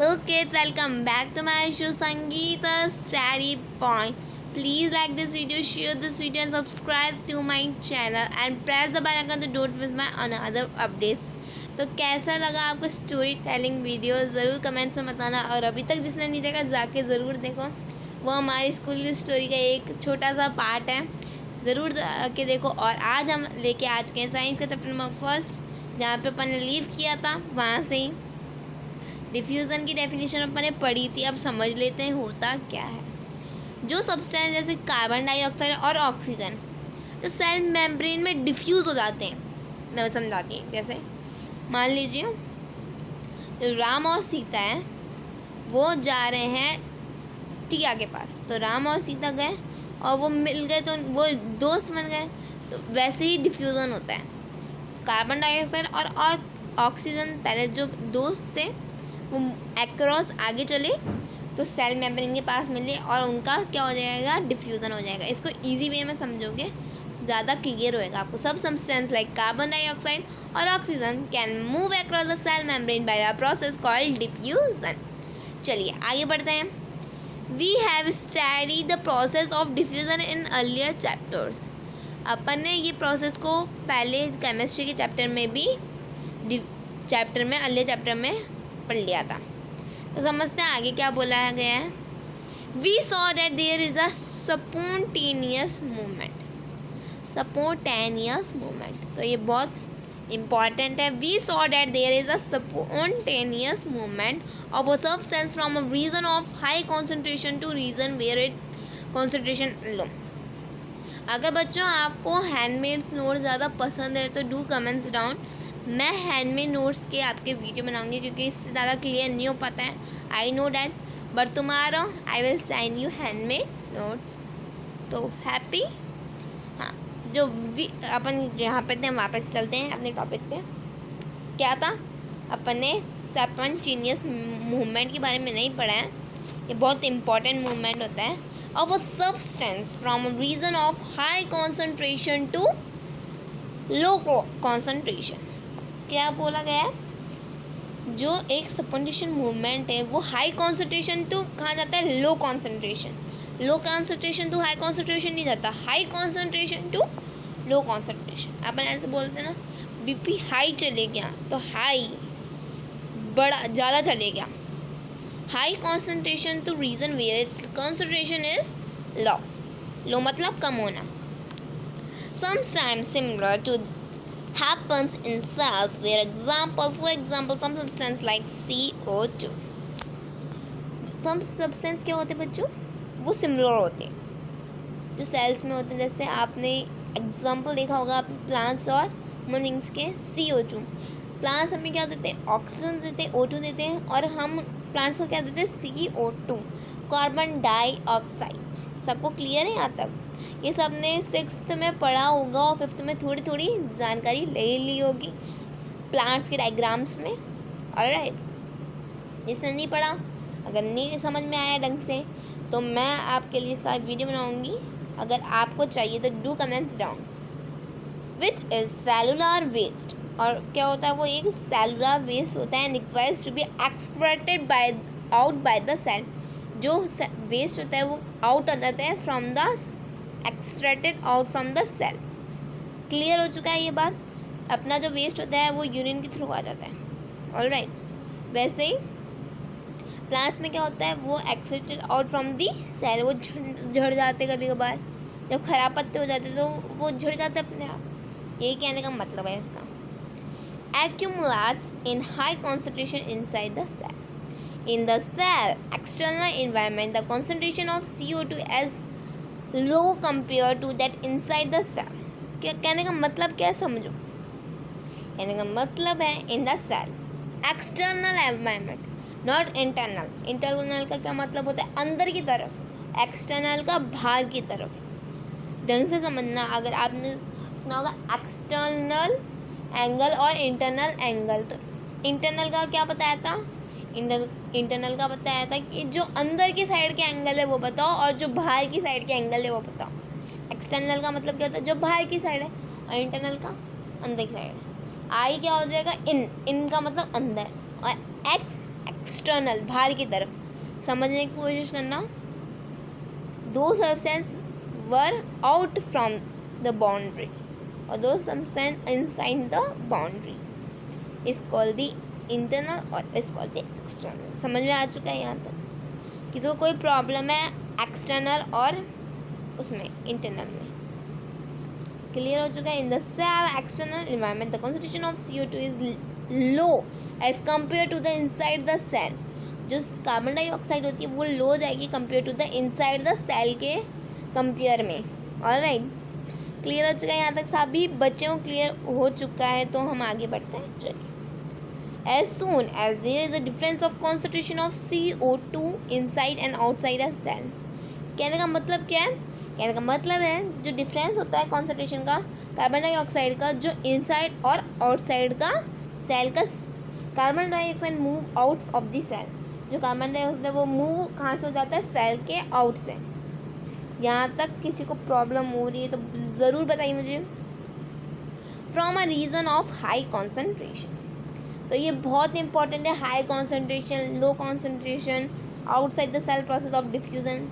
Okay, welcome back to my show Sangeeta Study Point. Please like this video, share this video and subscribe to my channel and press the bell icon to don't miss my another updates. तो कैसा लगा आपको story telling video ज़रूर comments में बताना। और अभी तक जिसने नहीं देखा जाके ज़रूर देखो, वो हमारी स्कूल की स्टोरी का एक छोटा सा पार्ट है, ज़रूर के देखो। और आज हम लेके आज के साइंस का चैप्टर नंबर फर्स्ट, जहाँ पे अपन ने लीव किया था वहाँ से ही डिफ्यूज़न की डेफिनेशन अपन ने पढ़ी थी। अब समझ लेते हैं होता क्या है। जो सब्सटेंस जैसे कार्बन डाइऑक्साइड और ऑक्सीजन जो सेल मेम्ब्रेन में डिफ्यूज़ हो जाते हैं, मैं समझाती हूँ। जैसे मान लीजिए जो राम और सीता हैं वो जा रहे हैं टिया के पास, तो राम और सीता गए और वो मिल गए तो वो दोस्त बन गए। तो वैसे ही डिफ्यूज़न होता है। कार्बन डाइऑक्साइड और ऑक्सीजन पहले जो दोस्त थे वो एक्रॉस आगे चले तो सेल मेम्ब्रेन के पास मिले और उनका क्या हो जाएगा, डिफ्यूज़न हो जाएगा। इसको इजी वे में समझोगे ज़्यादा क्लियर होएगा आपको। सब सब्सटेंस लाइक कार्बन डाइऑक्साइड और oxygen can move across the cell membrane by a process called diffusion. चलिए आगे बढ़ते हैं। We have study the process of diffusion in earlier chapters. अपन ने ये प्रोसेस को पहले केमिस्ट्री के चैप्टर में भी अर्लियर चैप्टर में पढ़ लिया था। तो समझते हैं आगे क्या बोला गया है। We saw that there is a spontaneous movement. तो ये बहुत इम्पॉर्टेंट है। We saw that there is a spontaneous movement of a substance from a region of high concentration to region where it concentration low. अगर बच्चों आपको handmade notes ज़्यादा पसंद है तो डू कमेंट्स डाउन। मैं हैंडमेड नोट्स के आपके वीडियो बनाऊंगी क्योंकि इससे ज़्यादा क्लियर नहीं हो पाता है, I know that, but tomorrow I will send you handmade notes. तो हैप्पी। हाँ, जो अपन यहाँ पे थे वापस चलते हैं अपने टॉपिक पे। क्या था, अपन ने स्पॉन्टेनियस मूवमेंट के बारे में नहीं पढ़ा है। ये बहुत इंपॉर्टेंट मूवमेंट होता है of a substance from region of high concentration to low concentration. क्या बोला गया है, जो एक स्पॉन्टेनियस मूवमेंट है वो हाई कॉन्सेंट्रेशन टू कहाँ जाता है, low concentration. Low concentration to high concentration नहीं जाता, high concentration to low concentration. अपन ऐसे बोलते हैं ना, बीपी हाई चले गया तो हाई बड़ा ज़्यादा चले गया। High concentration to region where it's concentration is low. Low मतलब कम होना। Sometimes similar to happens in cells where for example some substance like CO2। some substance क्या होते हैं बच्चों, वो सिमिलर होते हैं जो सेल्स में होते हैं। जैसे आपने एग्जांपल देखा होगा अपने प्लांट्स और मोनिंग्स के। CO2 प्लांट्स हमें क्या देते हैं, ऑक्सीजन देते हैं, O2 देते हैं, और हम प्लांट्स को क्या देते हैं, CO2 कार्बन डाइऑक्साइड। सबको क्लियर है यहाँ तक? ये सब ने 6th में पढ़ा होगा और 5th में थोड़ी थोड़ी जानकारी ले ली होगी प्लांट्स के डायग्राम्स में। ऑलराइट, जिसने नहीं पढ़ा, अगर नहीं समझ में आया ढंग से, तो मैं आपके लिए इसका वीडियो बनाऊंगी। अगर आपको चाहिए तो do comments down. Which is cellular waste. और क्या होता है, वो एक सेलुलर वेस्ट होता है, requires to be excreted out by the cell. जो वेस्ट होता है वो आउट आ जाता है from the extracted out from the cell. Clear हो चुका है ये बात? अपना जो वेस्ट होता है वो यूरिन के थ्रू आ जाता है। ऑलराइट, वैसे ही प्लांट्स में क्या होता है, वो extracted out from the cell. वो झड़ जाते कभी कभार, जब खराब पत्ते हो जाते तो वो झड़ जाते अपने आप। यही कहने का मतलब है इसका। accumulates in high concentration inside the cell. In the cell external environment, the concentration of CO2 is low compared to that inside the cell। क्या कहने का मतलब क्या है, समझो। कहने का मतलब है in the cell external environment, not internal. Internal का क्या मतलब होता है, अंदर की तरफ, एक्सटर्नल का बाहर की तरफ। ढंग से समझना। अगर आपने सुना होगा एक्सटर्नल एंगल और इंटरनल एंगल, तो इंटरनल का क्या बताया था, इंटरनल का बताया था कि जो अंदर की साइड के एंगल है वो बताओ, और जो बाहर की साइड के एंगल है वो बताओ। एक्सटर्नल का मतलब क्या होता है, जो बाहर की साइड है, और इंटरनल का अंदर की साइड है। आई क्या हो जाएगा, इन का मतलब अंदर, और एक्स एक्सटर्नल, बाहर की तरफ। समझने की कोशिश करना। दो substance were out from the boundary और दो substance inside the boundaries is called the internal और इज कॉल्ड द एक्सटर्नल। समझ में आ चुका है यहाँ तक कि तो कोई प्रॉब्लम है एक्सटर्नल और उसमें इंटरनल में। क्लियर हो चुका है। In the cell external environment the concentration of CO2 is low as compare to the inside the cell. जो कार्बन डाइऑक्साइड होती है वो लो हो जाएगी compare to the inside the cell के कंपेयर में। ऑलराइट, क्लियर हो चुका है यहाँ तक सभी बच्चों? क्लियर हो चुका है तो हम आगे बढ़ते हैं। चलिए, as soon as there is a difference of concentration of CO2 inside and outside a cell। कहने का मतलब क्या है? कहने का मतलब है जो डिफरेंस होता है कॉन्सेंट्रेशन का कार्बन डाइऑक्साइड का जो इनसाइड और आउटसाइड का सेल का। Carbon dioxide move out of the cell. जो कार्बन डाइऑक्साइड वो मूव कहाँ से हो जाता है? सेल के आउट से। यहाँ तक किसी को प्रॉब्लम हो रही है तो ज़रूर बताइए मुझे। From a region of high concentration, तो ये बहुत इंपॉर्टेंट है। High concentration, low concentration, outside the cell process of diffusion.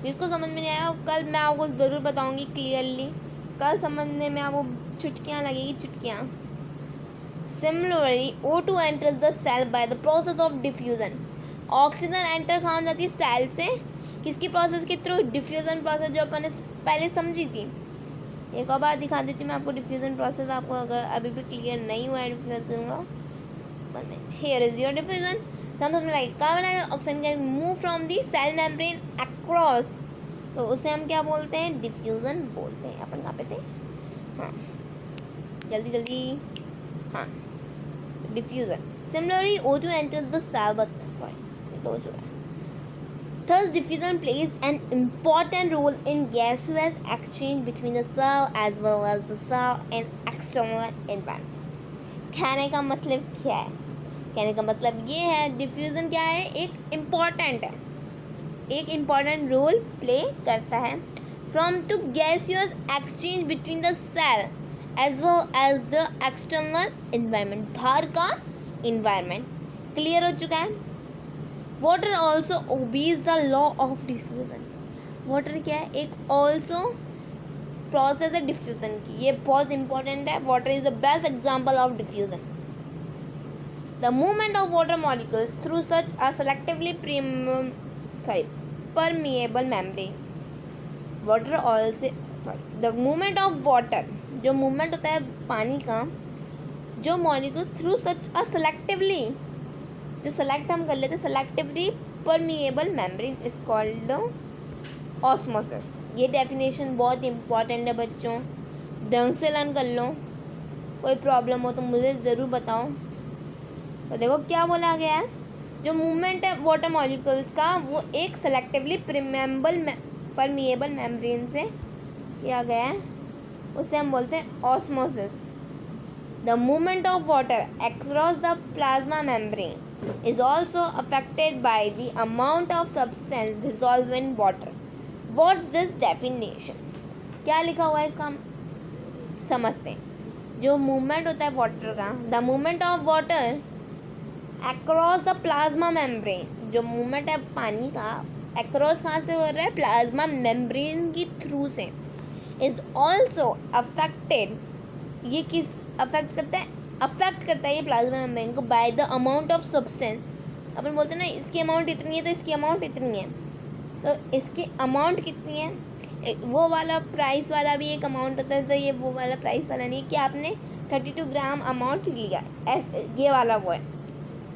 जिसको समझ में नहीं आया कल मैं आपको ज़रूर बताऊंगी क्लियरली। कल समझने में आपको चुटकियाँ लगेगी, चुटकियाँ। Similarly O2 enters the cell by the process of diffusion. Oxygen enter कहाँ जाती है? सेल से। किसकी प्रोसेस के थ्रू? डिफ्यूज़न प्रोसेस, जो अपन ने पहले समझी थी। एक और बार दिखा देती हूँ मैं आपको डिफ्यूज़न प्रोसेस, आपको अगर अभी भी क्लियर नहीं हुआ है डिफ्यूज़न का। 1 minute, here is your diffusion। Something like carbon dioxide can move from the cell membrane across, तो उसे हम क्या बोलते हैं? डिफ्यूज़न बोलते हैं। अपन कहाँ पे थे? हाँ, जल्दी जल्दी। हाँ, diffusion. Similarly O2 enters the cell, but sorry ये तो हो चुका है। Thus, diffusion plays an important role in gaseous exchange between the cell as well as the cell and external environment। कहने का मतलब क्या है? कहने का मतलब ये है डिफ्यूज़न क्या है? एक इम्पॉर्टेंट है, एक इम्पॉर्टेंट रोल प्ले करता है from to gaseous exchange between the cell as well as the external environment, बाहर का इन्वायरमेंट। क्लियर हो चुका है? Water also obeys the law of diffusion. Water क्या है? एक ऑल्सो प्रोसेस है डिफ्यूज़न की। ये बहुत इंपॉर्टेंट है। Water is the best example of diffusion. The movement of water molecules through such a selectively permeable membrane। Water also the movement of water, जो movement होता है पानी का, जो मॉलिक्यूल थ्रू सच अ सेलेक्टिवली, जो सेलेक्ट हम कर लेते हैं, selectively permeable membrane is called osmosis. ये डेफिनेशन बहुत इंपॉर्टेंट है बच्चों, ढंग से लर्न कर लो। कोई प्रॉब्लम हो तो मुझे ज़रूर बताओ। तो देखो क्या बोला गया है, जो मूवमेंट है वाटर मॉलिक्यूल्स का वो एक सेलेक्टिवली परमिएबल मेम्ब्रेन से किया गया है, उसे हम बोलते हैं osmosis. The movement of water across the plasma membrane is also affected by the amount of substance dissolved in water। What's this definition? क्या लिखा हुआ है इसका समझते हैं। जो मूवमेंट होता है वाटर का, the movement of water across the plasma membrane, जो मूवमेंट है पानी का अक्रॉस कहाँ से हो रहा है? प्लाज्मा मेम्ब्रेन की थ्रू से। इज ऑल्सो अफेक्टेड, ये किस अफेक्ट करता है? अफेक्ट करता है ये प्लाज्मा मेम्ब्रेन को by the amount of substance. अपन बोलते हैं ना इसकी अमाउंट इतनी है तो इसकी अमाउंट इतनी है, तो इसकी अमाउंट कितनी है? वो वाला प्राइस वाला भी एक अमाउंट होता है, तो ये वो वाला प्राइस वाला नहीं है कि आपने 32 ग्राम अमाउंट लिया, ये वाला वो है,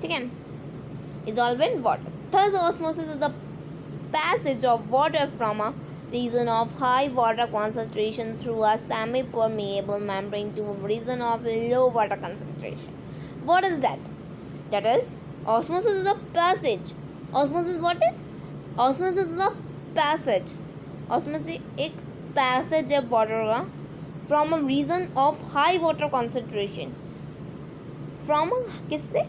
ठीक है। dissolved in water। Thus osmosis is the passage of water from a region of high water concentration through a semi-permeable membrane to a region of low water concentration। What is that? That is, osmosis is a passage। Osmosis what is? Osmosis is a passage। Osmosis एक passage है water का from a region of high water concentration। From किससे?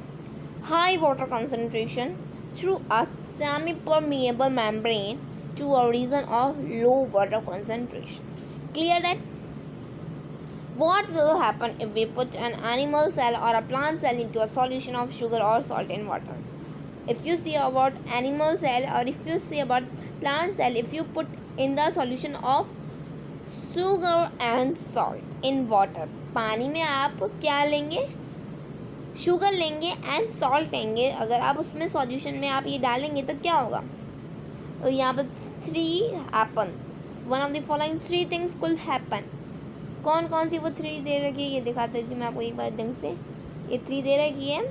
High water concentration through a semi-permeable membrane to a region of low water concentration। Clear that? What will happen if we put an animal cell or a plant cell into a solution of sugar or salt in water? If you see about animal cell or if you see about plant cell, if you put in the solution of sugar and salt in water, पानी में आप क्या लेंगे, sugar लेंगे and salt लेंगे. अगर आप उसमें सॉल्यूशन में आप ये डालेंगे तो क्या होगा. तो यहाँ पर 3 happens. One of the following 3 things could happen. कौन कौन सी वो 3 दे रखी है ये दिखाते हैं मैं आपको एक बार ढंग से. ये 3 दे रखी है,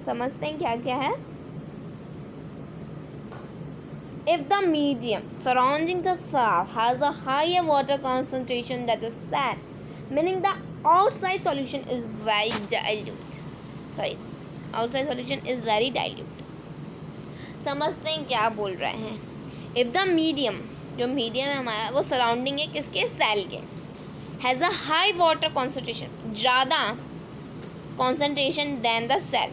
समझते हैं क्या क्या है. If the medium surrounding the cell has a higher water concentration than the cell, meaning the outside solution is very dilute. Outside solution is very dilute. समझते हैं क्या बोल रहे हैं. If the medium, जो मीडियम है हमारा, वो सराउंडिंग है किसके, सेल के, has a high water concentration, ज़्यादा कॉन्सेंट्रेशन दैन द सेल.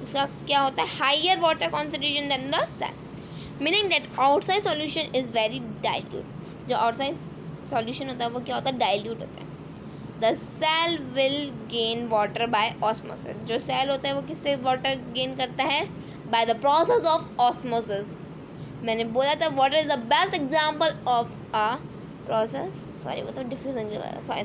उसका क्या होता है, higher water concentration than the cell, meaning that outside solution is very dilute. जो आउटसाइड सॉल्यूशन होता है वो क्या होता है, डाइल्यूट होता है. The cell will gain water by osmosis. जो सेल होता है वो किससे वाटर गेन करता है, bye the process of osmosis. मैंने बोला था water is the best example of a process. Sorry वो तो डिफ्यूजन की वजह, sorry.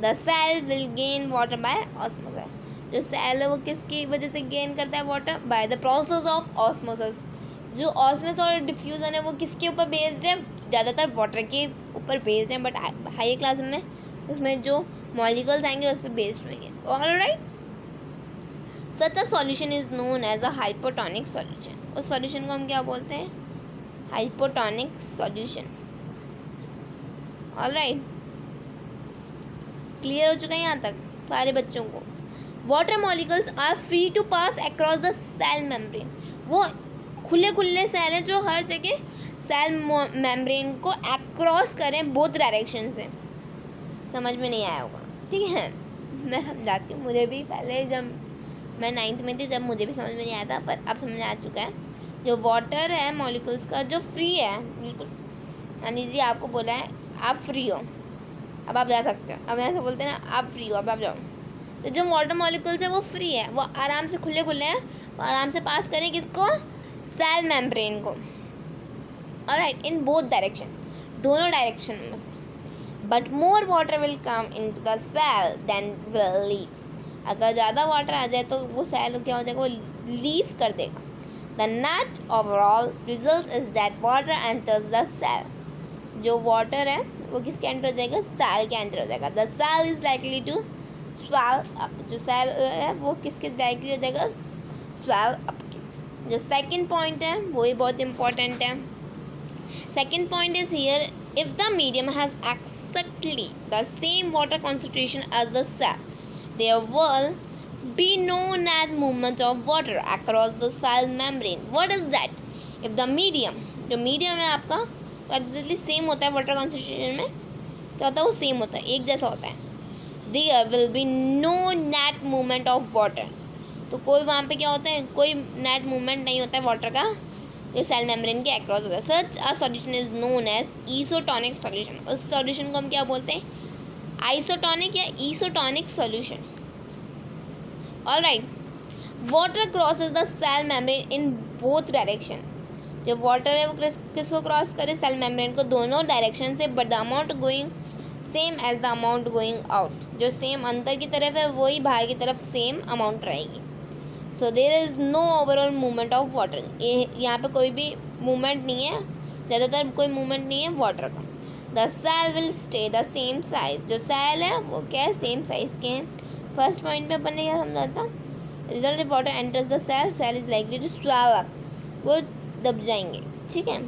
The cell will gain water by osmosis. जो सेल है वो किसकी वजह से गेन करता है water, by the process of osmosis. जो ऑस्मोसिस और डिफ्यूज़न है वो किसके ऊपर बेस्ड है, ज़्यादातर वाटर के ऊपर बेस्ड है, बट हाई क्लास में उसमें जो मॉलिक्यूल्स आएंगे उस पर बेस्ड होंगे. Alright. Such a solution is known as a hypotonic solution. उस सॉल्यूशन को हम क्या बोलते हैं, हाइपोटोनिक सॉल्यूशन. ऑलराइट. क्लियर हो चुका है यहाँ तक सारे बच्चों को. Water molecules are free to pass across the cell membrane. वो खुले सेल हैं जो हर जगह सेल मेम्ब्रेन को अक्रॉस करें बोथ डायरेक्शन से. समझ में नहीं आया होगा, ठीक है, मैं समझाती हूँ. मुझे भी पहले जब मैं 9th में थी जब मुझे भी समझ में नहीं आया था, पर अब समझ आ चुका है. जो वाटर है मॉलिक्यूल्स का जो फ्री है बिल्कुल, मान लीजिए आपको बोला है आप फ्री हो, अब आप जा सकते हो. अब ऐसे बोलते हैं ना, आप फ्री हो, अब आप जाओ. तो जो वाटर मॉलिक्यूल्स है वो फ्री है, वो आराम से खुले हैं, वो आराम से पास करें किसको, सेल मेम्ब्रेन को. ऑलराइट. इन बोथ डायरेक्शन, दोनों डायरेक्शन में से. But more water will come in to the cell than will leave. अगर ज़्यादा वाटर आ जाए तो वो सेल क्या हो जाएगा, वो लीव कर देगा. The net overall result is that water enters the cell. जो वाटर है वो किसके एंटर हो जाएगा, सेल के एंटर हो जाएगा. The cell is likely to swell up. जो सेल है वो किसके लाइकली हो जाएगा, स्वेल अप के. जो सेकंड पॉइंट है वो ही बहुत इंपॉर्टेंट है. Second point is here, if the medium has exactly the same water concentration as the cell, there will be no net movement of water across the cell membrane. What is that? If the medium, जो medium है आपका वो exactly same होता है water concentration में, क्या होता है, वो सेम होता है, एक जैसा होता है. There will be no net movement of water. तो कोई वहाँ पे क्या होता है, कोई नेट मूवमेंट नहीं होता है वाटर का जो सेल मेम्ब्रेन के अक्रॉस होता है. Such a solution is known as isotonic solution. उस सॉल्यूशन को हम क्या बोलते हैं, आइसोटोनिक या isotonic solution. Alright. Water crosses the cell membrane in both direction. जो वाटर है वो किसको क्रॉस करे, सेल मेम्ब्रेन को, दोनों डायरेक्शन से. But the amount going same as the amount going out. जो सेम अंदर की तरफ है वही बाहर की तरफ सेम अमाउंट रहेगी. So there is no overall movement of water. ये यहाँ पे कोई भी मूवमेंट नहीं है, ज़्यादातर कोई मूवमेंट नहीं है वाटर का. The cell will stay the same size. जो सेल है वो क्या है, सेम साइज के हैं. फर्स्ट पॉइंट पे अपन ने क्या समझा था, result if water enters the cell, cell is likely to swell up. वो दब जाएंगे, ठीक है.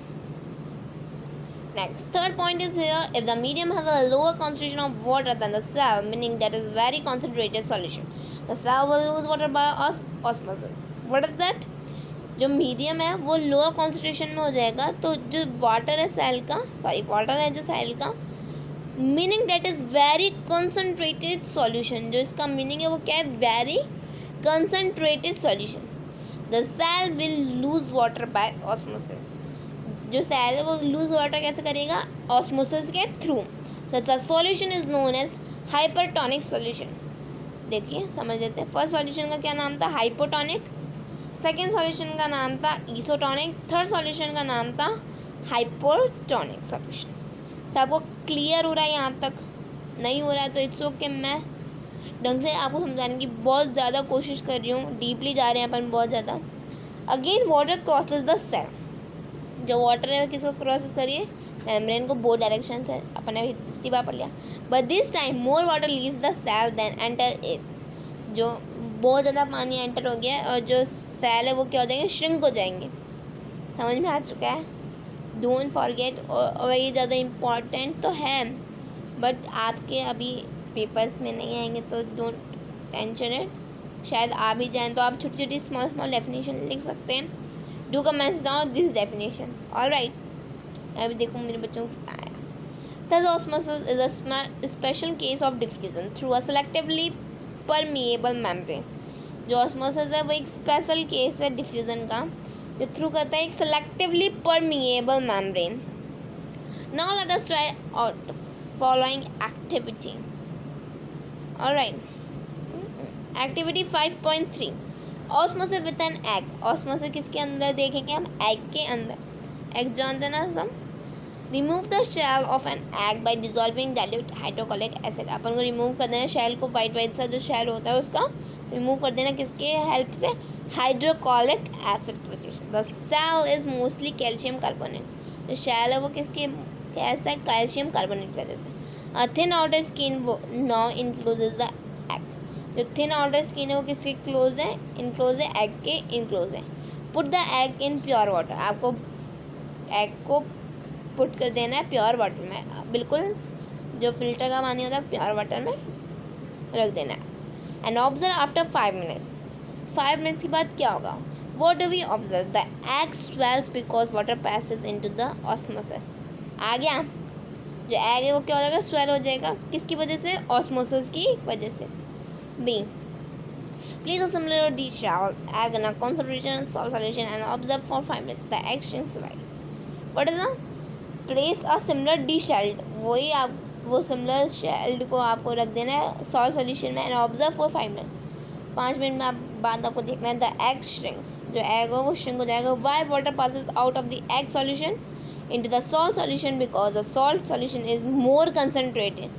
Next, third point is here, if the medium has a lower concentration of water than the cell, meaning that is very concentrated solution, the cell will lose water by osmosis. What is that? जो medium है वो lower concentration में हो जाएगा, तो जो water है cell का, वाटर है जो सेल का, meaning that is very concentrated solution. जो इसका मीनिंग है वो क्या है, very concentrated solution. The cell will lose water by osmosis. जो सेल है वो लूज वाटर कैसे करेगा, ऑस्मोसिस के थ्रू. Such a solution is known as hypertonic solution. देखिए समझ लेते हैं। फर्स्ट सॉल्यूशन का क्या नाम था? हाइपोटोनिक। सेकेंड सॉल्यूशन का नाम था ईसोटोनिक। थर्ड सॉल्यूशन का नाम था हाइपोटोनिक सॉल्यूशन। सबको क्लियर हो रहा है यहाँ तक? नहीं हो रहा है तो इट्स ओके, मैं ढंग से आपको समझाने की बहुत ज़्यादा कोशिश कर रही हूँ। डीपली जा रहे हैं अपन बहुत ज़्यादा। Again water crosses the cell. जो वाटर है वो किसको क्रॉस करिए? मेम्ब्रेन को। बोथ डायरेक्शन से अपन ने इतनी बार पढ़ लिया। But this time more water leaves the cell than enter it. जो बहुत ज़्यादा पानी एंटर हो गया है और जो सेल है वो क्या हो जाएंगे? श्रिंक हो जाएंगे। समझ में आ चुका है? Don't forget. और ये ज़्यादा इम्पॉर्टेंट तो है बट आपके अभी पेपर्स में नहीं आएंगे तो डोंट टेंशन इट। शायद आ भी जाएँ तो आप छोटी छोटी स्मॉल स्मॉल डेफिनेशन लिख सकते हैं। Do comments down this definition. Alright, अभी देखो मेरे बच्चों को क्या आया। Thus osmosis is a special case of diffusion through a selectively permeable membrane. जो ऑस्मोसिस है वो एक स्पेशल केस है डिफ्यूजन का, जो थ्रू करता है एक selectively permeable membrane. Now let us try out following activity. Alright, activity 5.3 osmosis with an egg. Osmosis किसके अंदर देखेंगे हम? एग के अंदर। एग जानते ना सब। Remove the shell of an egg by dissolving dilute hydrochloric acid. अपन को रिमूव कर देना शेल को, वाइट वाइट सा जो शेल होता है उसका रिमूव कर देना। किसके हेल्प से? हाइड्रोक्लोरिक एसिड की वजह से। The cell is mostly calcium carbonate. जो शेल है वो किसके कैसा है? कैल्शियम कार्बोनेट की वजह से। Thin outer skin now encloses the egg. जो थिन आउटर स्किन है वो किसके क्लोज है? इनक्लोज है, एग के इनक्लोज है। Put the egg in pure water. आपको एग को पुट कर देना है प्योर वाटर में, बिल्कुल जो फिल्टर का पानी होता है प्योर वाटर में रख देना है। And observe after 5 minute. 5 minutes के बाद क्या होगा? What do we observe? The egg swells because water passes into the osmosis. आ गया? जो एग है वो क्या हो जाएगा? स्वेल हो जाएगा। किसकी वजह से? ऑस्मोसिस की वजह से। B, please similar the shell egg in a concentration salt solution and observe for 5 minutes the egg shrinks white. What is the place a similar D shelled. वही आप वो सिमिलर शेल्ड को आपको रख देना है सॉल्ट सोल्यूशन में and observe for 5 minute. 5 minute में आप बाद आपको देखना है द एग श्रिंक्स। जो एग हो वो श्रिंक हो जाएगा। Y water passes out of the egg solution into the salt solution? Because the salt solution is more concentrated.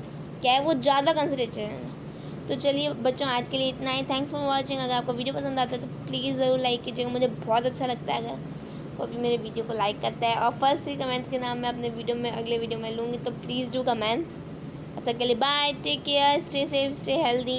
क्या है? वो ज़्यादा कंसनट्रेटेड है। तो चलिए बच्चों, आज के लिए इतना ही। Thanks for watching. अगर आपको वीडियो पसंद आता है तो प्लीज़ ज़रूर लाइक कीजिएगा, मुझे बहुत अच्छा लगता है अगर वो भी मेरे वीडियो को लाइक करता है। और फर्स्ट 3 कमेंट्स के नाम मैं अपने वीडियो में अगले वीडियो में लूँगी, तो प्लीज़ डू कमेंट्स। तब तक के लिए bye, take care, stay safe, stay healthy.